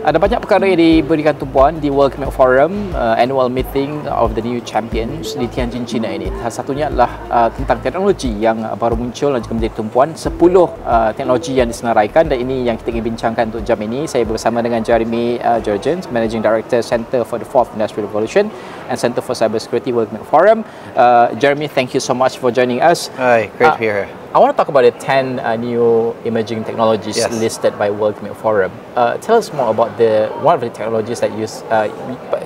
Ada banyak perkara yang diberikan tumpuan di World Economic Forum annual meeting of the new champions di Tianjin, China ini. Salah satunya adalah tentang teknologi yang baru muncul dan juga menjadi tumpuan 10 teknologi yang disenaraikan, dan ini yang kita ingin bincangkan untuk jam ini. Saya bersama dengan Jeremy Jurgens, Managing Director Center for the Fourth Industrial Revolution and Center for Cybersecurity World Economic Forum. Jeremy, thank you so much for joining us. Hi, great to be here. I want to talk about the 10 new emerging technologies listed by World Economic Forum. Tell us more about one of the technologies that you,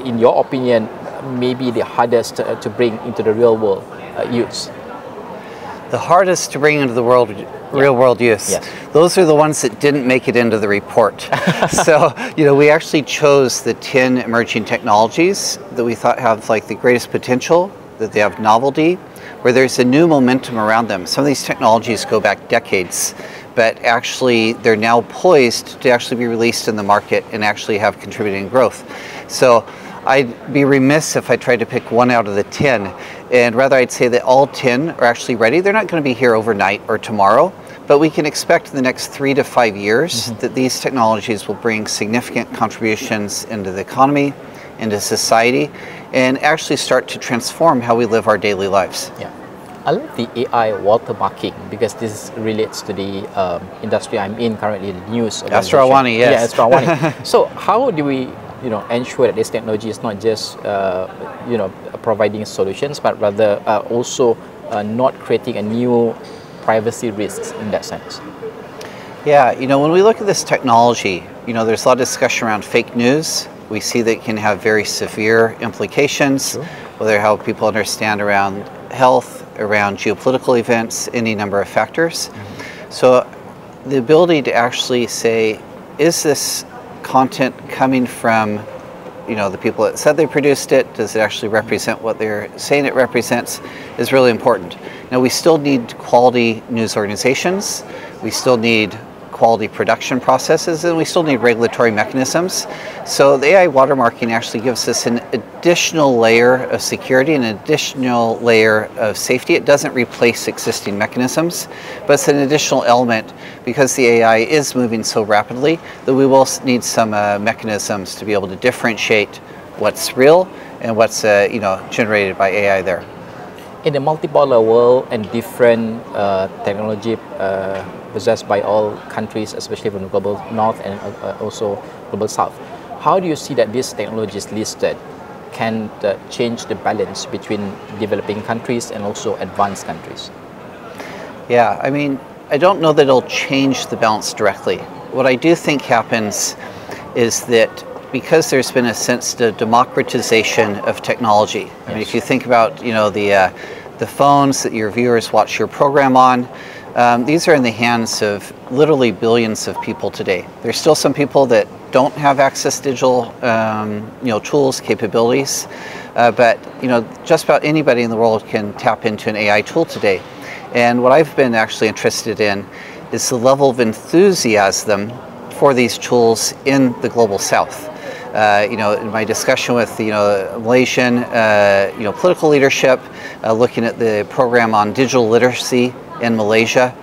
in your opinion, maybe the hardest to bring into the real world use. The hardest to bring into the real world use. Yes. Those are the ones that didn't make it into the report. So, we actually chose the 10 emerging technologies that we thought have like the greatest potential, that they have novelty, where there's a new momentum around them. Some of these technologies go back decades, but actually they're now poised to actually be released in the market and actually have contributing growth. So I'd be remiss if I tried to pick one out of the 10, and rather I'd say that all 10 are actually ready. They're not going to be here overnight or tomorrow, but we can expect in the next 3 to 5 years that these technologies will bring significant contributions into the economy, into society, and actually start to transform how we live our daily lives. Yeah. I love the AI watermarking because this relates to the industry I'm in currently, the news. Astro AWANI, yes. Yeah, Astro AWANI. So how do we, ensure that this technology is not just, providing solutions, but rather also not creating a new privacy risks in that sense? Yeah, when we look at this technology, there's a lot of discussion around fake news. We see that it can have very severe implications, whether how people understand around health, around geopolitical events, any number of factors. So the ability to actually say, is this content coming from the people that said they produced it? Does it actually represent what they're saying it represents? Is really important. Now, we still need quality news organizations. We still need quality production processes, and we still need regulatory mechanisms. So the AI watermarking actually gives us an additional layer of security, an additional layer of safety. It doesn't replace existing mechanisms, but it's an additional element because the AI is moving so rapidly that we will need some mechanisms to be able to differentiate what's real and what's generated by AI there. In a multipolar world and different technology possessed by all countries, especially from the global north and also global south, how do you see that these technologies listed can change the balance between developing countries and also advanced countries? Yeah, I don't know that it'll change the balance directly. What I do think happens is that because there's been a sense of democratization of technology. If you think about the phones that your viewers watch your program on, these are in the hands of literally billions of people today. There's still some people that don't have access to digital tools, capabilities, but just about anybody in the world can tap into an AI tool today. And what I've been actually interested in is the level of enthusiasm for these tools in the global south. In my discussion with Malaysian political leadership, looking at the program on digital literacy in Malaysia,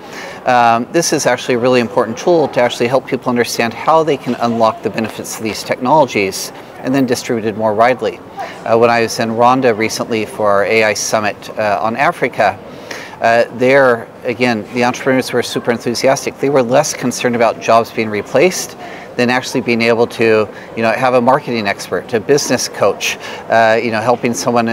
this is actually a really important tool to actually help people understand how they can unlock the benefits of these technologies and then distribute it more widely. When I was in Rwanda recently for our AI summit on Africa, there, again, the entrepreneurs were super enthusiastic. They were less concerned about jobs being replaced than actually being able to, have a marketing expert, a business coach, helping someone,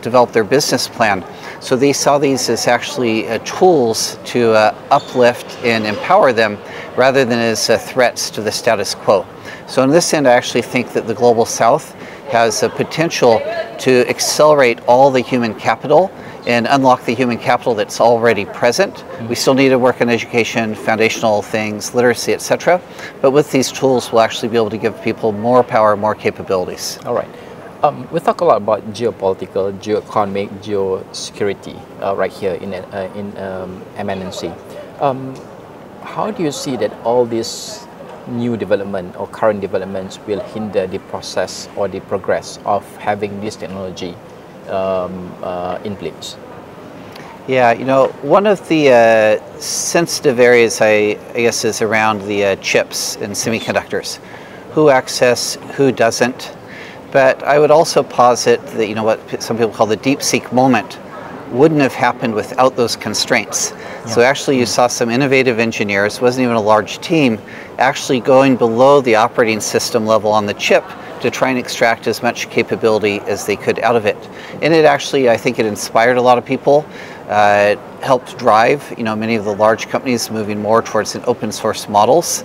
develop their business plan. So they saw these as actually tools to uplift and empower them rather than as threats to the status quo. So in this end, I actually think that the Global South has a potential to accelerate all the human capital and unlock the human capital that's already present. We still need to work on education, foundational things, literacy, etc. But with these tools, we'll actually be able to give people more power, more capabilities. All right. We talk a lot about geopolitical, geo-economic, geo-security right here in MNC. How do you see that all this new development or current developments will hinder the process or the progress of having this technology in place? Yeah, one of the sensitive areas, I guess, is around the chips and semiconductors. who access, who doesn't. But I would also posit that, what some people call the deepseek moment wouldn't have happened without those constraints. Yeah. So actually you saw some innovative engineers, wasn't even a large team, actually going below the operating system level on the chip to try and extract as much capability as they could out of it. And it actually, I think it inspired a lot of people. It helped drive, many of the large companies moving more towards an open source models.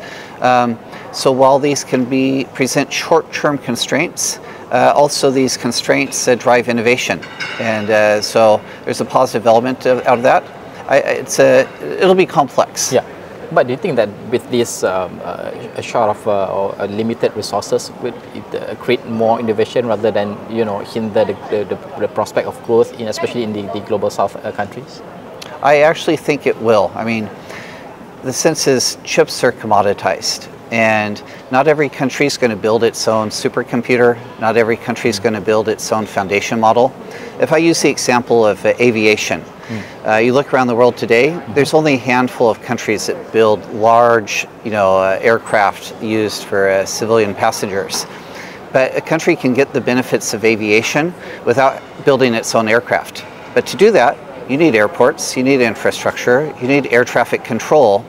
So while these can present short-term constraints, also these constraints drive innovation. And so there's a positive element out of that. It'll be complex. Yeah. But do you think that with this a short of limited resources, would it create more innovation rather than hinder the prospect of growth, especially in the global south countries? I actually think it will. I mean, the sense is chips are commoditized, and not every country is going to build its own supercomputer. Not every country is going to build its own foundation model. If I use the example of aviation, you look around the world today, there's only a handful of countries that build large, aircraft used for civilian passengers. But a country can get the benefits of aviation without building its own aircraft. But to do that, you need airports, you need infrastructure, you need air traffic control.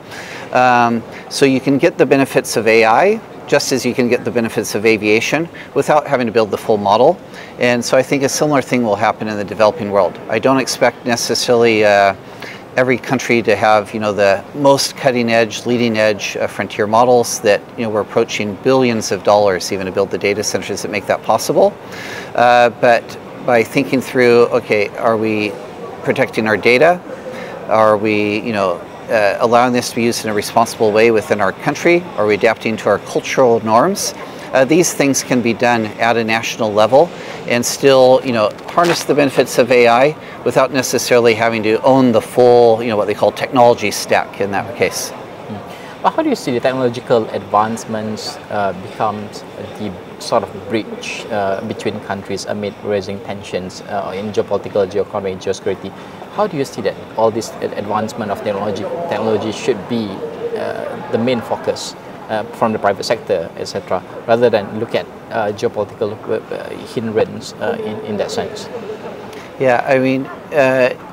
So you can get the benefits of AI just as you can get the benefits of aviation without having to build the full model. And so I think a similar thing will happen in the developing world. I don't expect necessarily every country to have the most cutting edge, leading edge frontier models that we're approaching billions of dollars even to build the data centers that make that possible. But by thinking through, okay, are we protecting our data? Are we allowing this to be used in a responsible way within our country? Are we adapting to our cultural norms? These things can be done at a national level and still, harness the benefits of AI without necessarily having to own the full, what they call technology stack in that case. But how do you see the technological advancements becomes the sort of bridge between countries amid rising tensions in geopolitical, geoeconomic, geosecurity? How do you see that all this advancement of technology should be the main focus from the private sector, etc., rather than look at geopolitical hindrance in that sense? Yeah, I mean,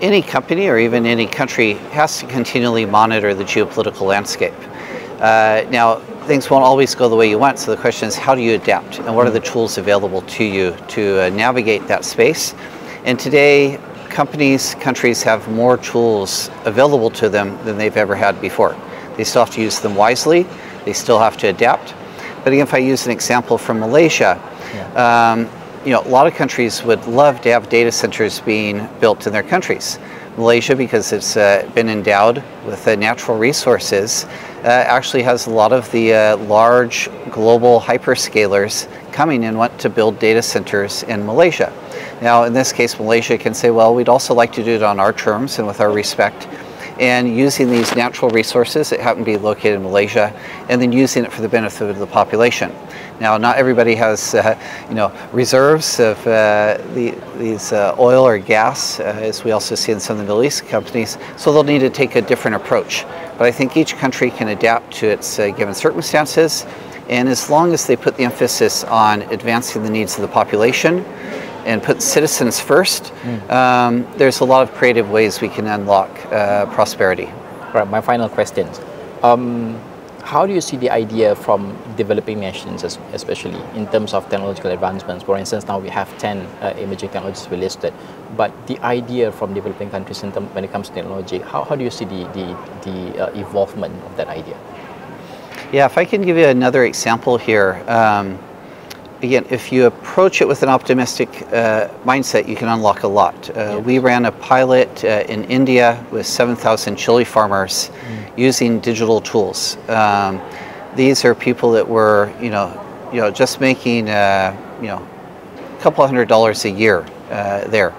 any company or even any country has to continually monitor the geopolitical landscape. Now, things won't always go the way you want, so the question is, how do you adapt? And what are the tools available to you to navigate that space? And today, countries have more tools available to them than they've ever had before. They still have to use them wisely. They still have to adapt. But again, if I use an example from Malaysia, a lot of countries would love to have data centers being built in their countries. Malaysia, because it's been endowed with natural resources, actually has a lot of the large global hyperscalers coming and want to build data centers in Malaysia. Now, in this case, Malaysia can say, well, we'd also like to do it on our terms and with our respect, and using these natural resources that happen to be located in Malaysia, and then using it for the benefit of the population. Now, not everybody has, reserves of these oil or gas, as we also see in some of the Middle East companies, so they'll need to take a different approach. But I think each country can adapt to its given circumstances, and as long as they put the emphasis on advancing the needs of the population and put citizens first, there's a lot of creative ways we can unlock prosperity. Right, my final question. How do you see the idea from developing nations, especially in terms of technological advancements? For instance, now we have 10 emerging technologies we listed, but the idea from developing countries when it comes to technology, how do you see the evolvement of that idea? Yeah, if I can give you another example here. Again, if you approach it with an optimistic mindset, you can unlock a lot. We ran a pilot in India with 7,000 chili farmers using digital tools. These are people that were, just making, a couple $100 a year there.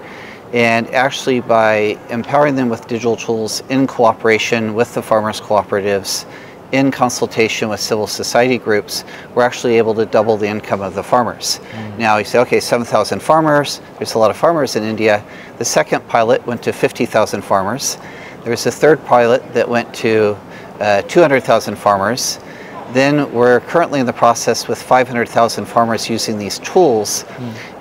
And actually, by empowering them with digital tools in cooperation with the farmers' cooperatives, in consultation with civil society groups, we're actually able to double the income of the farmers. Now you say, okay, 7,000 farmers, there's a lot of farmers in India. The second pilot went to 50,000 farmers. There was a third pilot that went to 200,000 farmers. Then we're currently in the process with 500,000 farmers using these tools.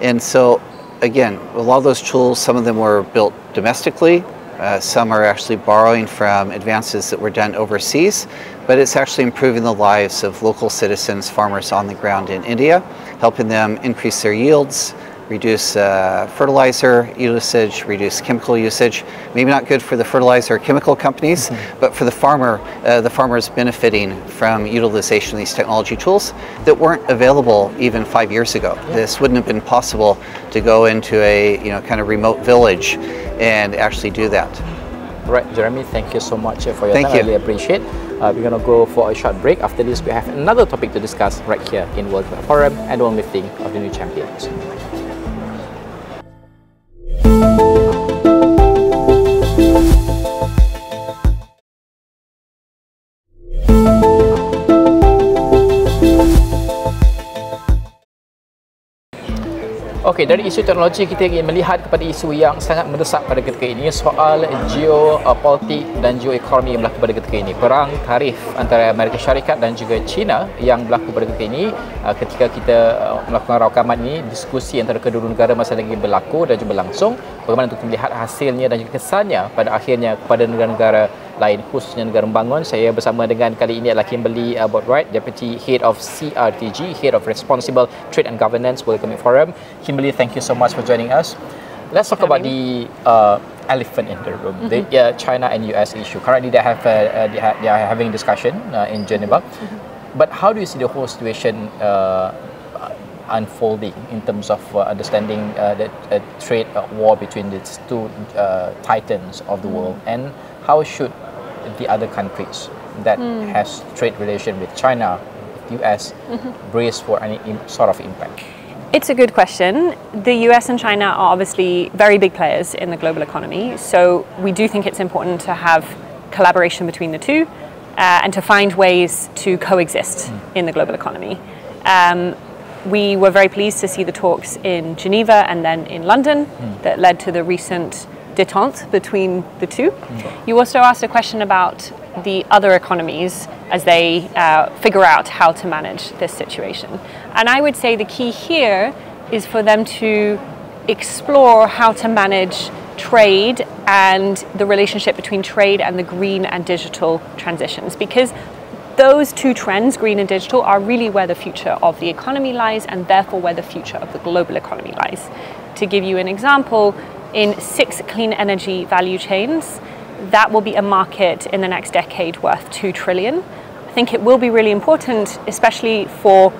And so, again, a lot of those tools, some of them were built domestically, some are actually borrowing from advances that were done overseas, but it's actually improving the lives of local citizens, farmers on the ground in India, helping them increase their yields, reduce fertilizer usage, reduce chemical usage. Maybe not good for the fertilizer or chemical companies, but for the farmers benefiting from utilization of these technology tools that weren't available even 5 years ago. This wouldn't have been possible to go into a kind of remote village and actually do that. Right, Jeremy, thank you so much for your time. Thank you. I really appreciate. We're going to go for a short break. After this, we have another topic to discuss right here in World Economic Forum Annual Meeting of the New Champions. Okey, dari isu teknologi kita ingin melihat kepada isu yang sangat mendesak pada ketika ini, soal geopolitik dan geoekonomi yang berlaku pada ketika ini. Perang tarif antara Amerika Syarikat dan juga China yang berlaku pada ketika ini. Ketika kita melakukan rakaman ini, diskusi antara kedua negara masih lagi berlaku dan juga berlangsung. Bagaimana untuk melihat hasilnya dan juga kesannya pada akhirnya kepada negara-negara lain, khususnya negara membangun. Saya bersama dengan kali ini adalah Kimberly Boatwright, Deputy Head of CRTG, Head of Responsible Trade and Governance, World Economic Forum. Kimberly, thank you so much for joining us. Let's talk about the elephant in the room, the China and US issue. Currently, they are having discussion in Geneva. But how do you see the whole situation unfolding in terms of understanding the trade war between these two titans of the world, and how should the other countries that has trade relation with China, US, brace for any sort of impact? It's a good question. The US and China are obviously very big players in the global economy, so we do think it's important to have collaboration between the two and to find ways to coexist in the global economy. We were very pleased to see the talks in Geneva and then in London that led to the recent détente between the two. You also asked a question about the other economies as they figure out how to manage this situation. And I would say the key here is for them to explore how to manage trade and the relationship between trade and the green and digital transitions, because those two trends, green and digital, are really where the future of the economy lies, and therefore where the future of the global economy lies. To give you an example, in 6 clean energy value chains, that will be a market in the next decade worth 2 trillion. I think it will be really important, especially for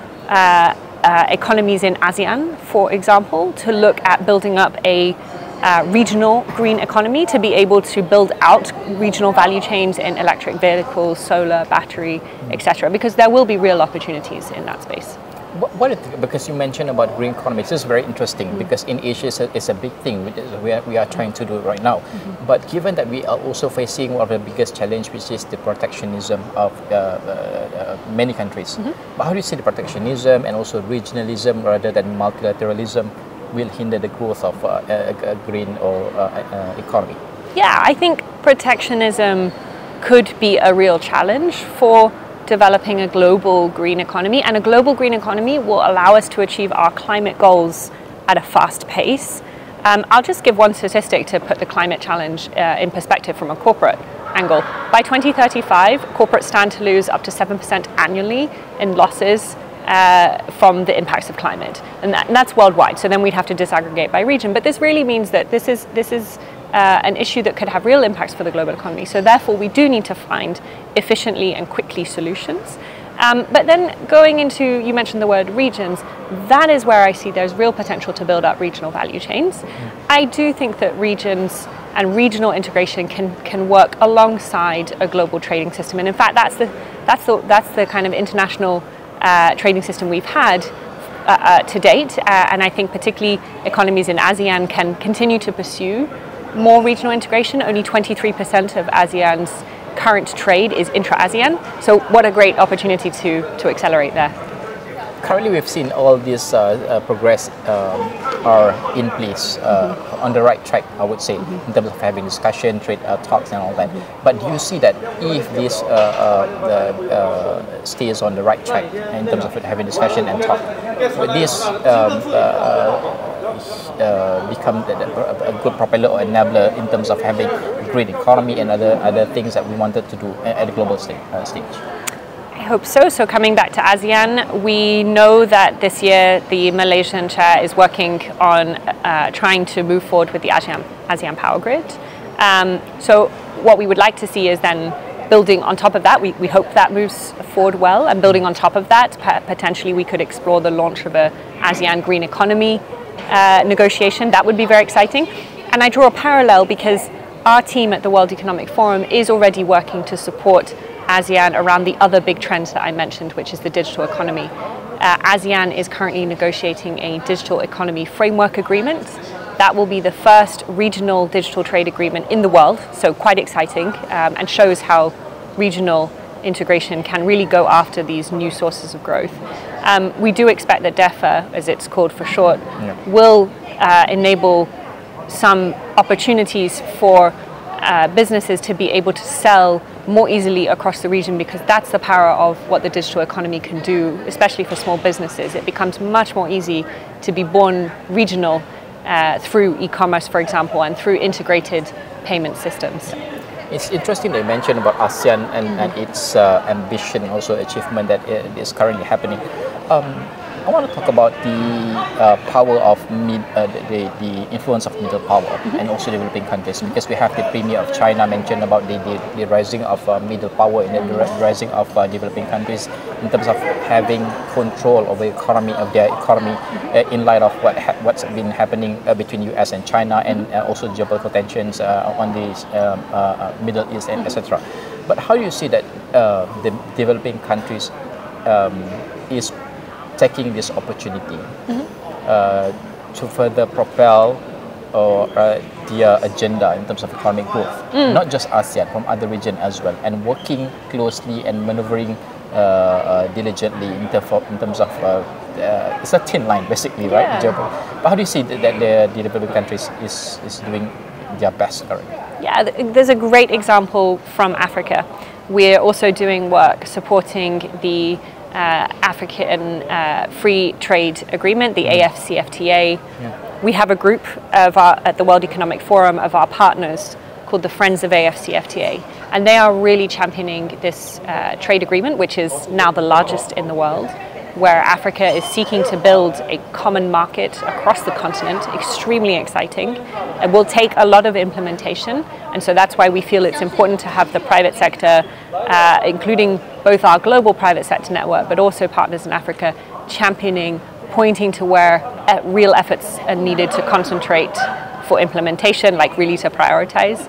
economies in ASEAN, for example, to look at building up a regional green economy, to be able to build out regional value chains in electric vehicles, solar, battery, etc., because there will be real opportunities in that space. Because you mentioned about green economy, this is very interesting because in Asia it's a big thing we are trying to do right now. But given that we are also facing one of the biggest challenge, which is the protectionism of many countries, but how do you see the protectionism and also regionalism rather than multilateralism will hinder the growth of a green or economy? Yeah, I think protectionism could be a real challenge for developing a global green economy, and a global green economy will allow us to achieve our climate goals at a fast pace. I'll just give one statistic to put the climate challenge in perspective from a corporate angle. By 2035, corporates stand to lose up to 7% annually in losses from the impacts of climate, and that's worldwide. So then we'd have to disaggregate by region, but this really means that this is an issue that could have real impacts for the global economy. So therefore we do need to find efficiently and quickly solutions. But then going into, you mentioned the word regions, that is where I see there's real potential to build up regional value chains. I do think that regions and regional integration can work alongside a global trading system, and in fact that's the kind of international trading system we've had to date, and I think particularly economies in ASEAN can continue to pursue more regional integration. Only 23% of ASEAN's current trade is intra-ASEAN, so what a great opportunity to accelerate there. Currently we've seen all this progress are in place, on the right track, I would say, in terms of having discussion, trade talks and all that. But do you see that if this stays on the right track in terms of having discussion and talk, would this become a good propeller or enabler in terms of having a green economy and other things that we wanted to do at the global stage? I hope so. So coming back to ASEAN, we know that this year the Malaysian chair is working on trying to move forward with the ASEAN power grid. So what we would like to see is then building on top of that, we hope that moves forward well, and building on top of that, potentially we could explore the launch of a ASEAN green economy negotiation. That would be very exciting. And I draw a parallel because our team at the World Economic Forum is already working to support ASEAN around the other big trends that I mentioned, which is the digital economy. ASEAN is currently negotiating a digital economy framework agreement. That will be the first regional digital trade agreement in the world, so quite exciting, and shows how regional integration can really go after these new sources of growth. We do expect that DEFA, as it's called for short, will enable some opportunities for businesses to be able to sell more easily across the region, because that's the power of what the digital economy can do, especially for small businesses. It becomes much more easy to be born regional through e-commerce, for example, and through integrated payment systems. It's interesting that you mentioned about ASEAN and its ambition, also achievement that is currently happening. I want to talk about the power of the influence of middle power and also developing countries, because we have the Premier of China mentioned about the rising of middle power and the rising of developing countries in terms of having control of the economy of their economy in light of what's been happening between US and China, and also geopolitical tensions on the Middle East and etc. But how do you see that the developing countries is taking this opportunity to further propel their agenda in terms of economic growth, not just ASEAN, from other regions as well, and working closely and maneuvering diligently in terms of it's a thin line basically, right? But how do you see that the developing countries is doing their best currently? Yeah, there's a great example from Africa. We're also doing work supporting the African Free Trade Agreement, the AFCFTA. We have a group at the World Economic Forum of our partners called the Friends of AFCFTA, and they are really championing this trade agreement, which is now the largest in the world, where Africa is seeking to build a common market across the continent. Extremely exciting. It will take a lot of implementation, and so that's why we feel it's important to have the private sector, including both our global private sector network, but also partners in Africa, championing, pointing to where real efforts are needed to concentrate for implementation, like really to prioritize.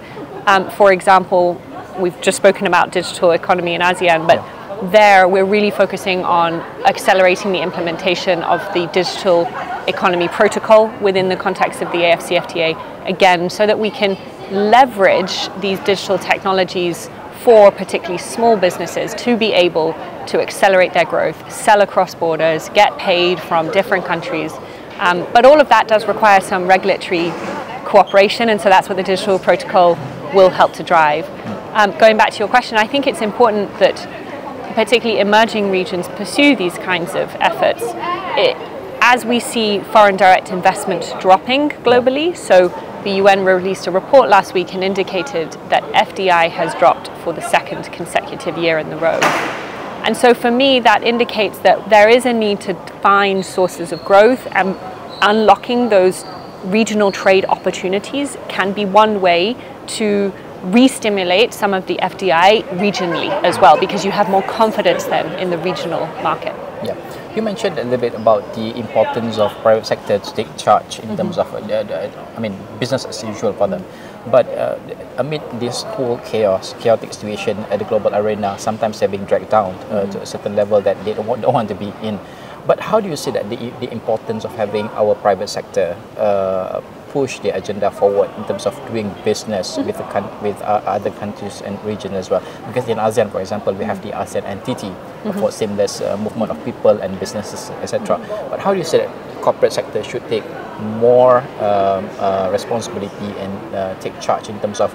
For example, we've just spoken about digital economy in ASEAN, but there we're really focusing on accelerating the implementation of the digital economy protocol within the context of the AFCFTA, again, so that we can leverage these digital technologies for particularly small businesses to be able to accelerate their growth, sell across borders, get paid from different countries. But all of that does require some regulatory cooperation, and so that's what the digital protocol will help to drive. Going back to your question, I think it's important that particularly emerging regions pursue these kinds of efforts. As we see foreign direct investment dropping globally, so the UN released a report last week and indicated that FDI has dropped for the second consecutive year in a row. And so for me, that indicates that there is a need to find sources of growth, and unlocking those regional trade opportunities can be one way to re-stimulate some of the FDI regionally as well, because you have more confidence then in the regional market. Yeah, you mentioned a little bit about the importance of private sector to take charge in terms of, business as usual for them. But amid this whole chaotic situation at the global arena, sometimes they're being dragged down to a certain level that they don't want to be in. But how do you see that the importance of having our private sector push the agenda forward in terms of doing business with other countries and regions as well. Because in ASEAN, for example, we have the ASEAN entity for seamless movement of people and businesses, etc. But how do you say that corporate sector should take more responsibility and take charge in terms of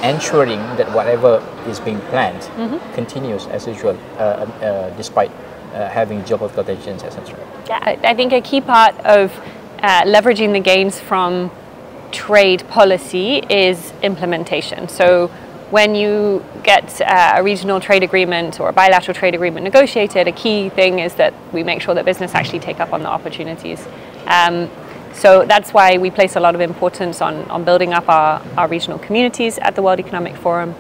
ensuring that whatever is being planned continues as usual, despite having geopolitical tensions, etc. Yeah, I think a key part of leveraging the gains from trade policy is implementation. So when you get a regional trade agreement or a bilateral trade agreement negotiated, a key thing is that we make sure that business actually take up on the opportunities. So that's why we place a lot of importance on building up our regional communities at the World Economic Forum.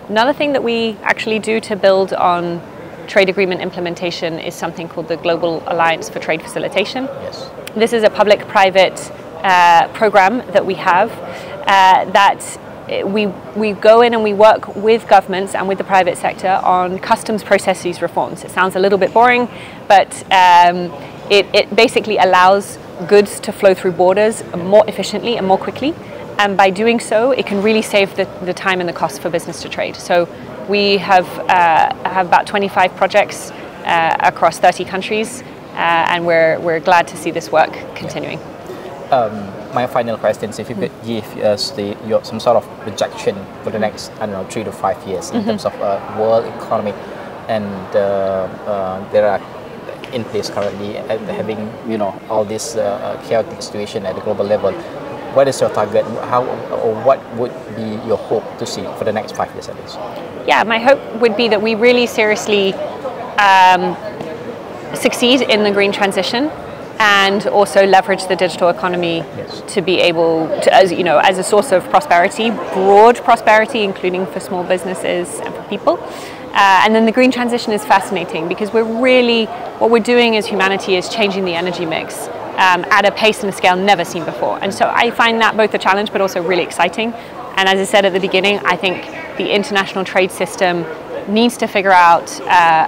Another thing that we actually do to build on trade agreement implementation is something called the Global Alliance for Trade Facilitation. Yes. This is a public-private program that we have that we go in and we work with governments and with the private sector on customs processes reforms. It sounds a little bit boring, but it basically allows goods to flow through borders more efficiently and more quickly. And by doing so, it can really save the time and the cost for business to trade. So we have about 25 projects across 30 countries, and we're glad to see this work continuing. My final question is if you could give us some sort of projection for the next, I don't know, 3 to 5 years in terms of world economy, and there are in place currently having all this chaotic situation at the global level. What is your target? How or what would be your hope to see for the next 5 years at least? Yeah, my hope would be that we really seriously succeed in the green transition and also leverage the digital economy to be able to, as a source of prosperity, broad prosperity, including for small businesses and for people. And then the green transition is fascinating because what we're doing as humanity is changing the energy mix at a pace and a scale never seen before. And so I find that both a challenge but also really exciting. And as I said at the beginning, I think the international trade system needs to figure out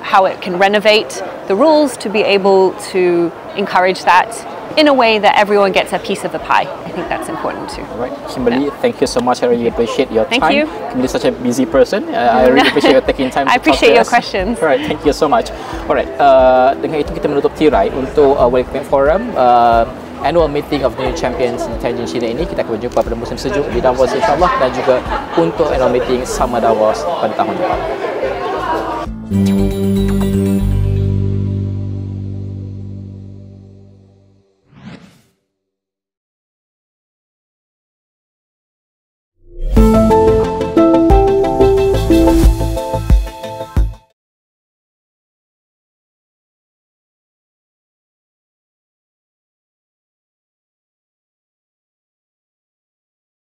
how it can renovate the rules to be able to encourage that in a way that everyone gets a piece of the pie. I think that's important too. Right, Kimberly, thank you so much. I really appreciate your time. Thank you. Kimberly is such a busy person. I really appreciate you taking time to I talk to us. appreciate your questions. Alright, thank you so much. Alright, dengan itu kita menutup tirai untuk World Economic Forum annual meeting of the new champions di Tianjin, China ini. Kita akan berjumpa pada musim sejuk di Davos insyaAllah, dan juga untuk annual meeting Summer Davos pada tahun depan.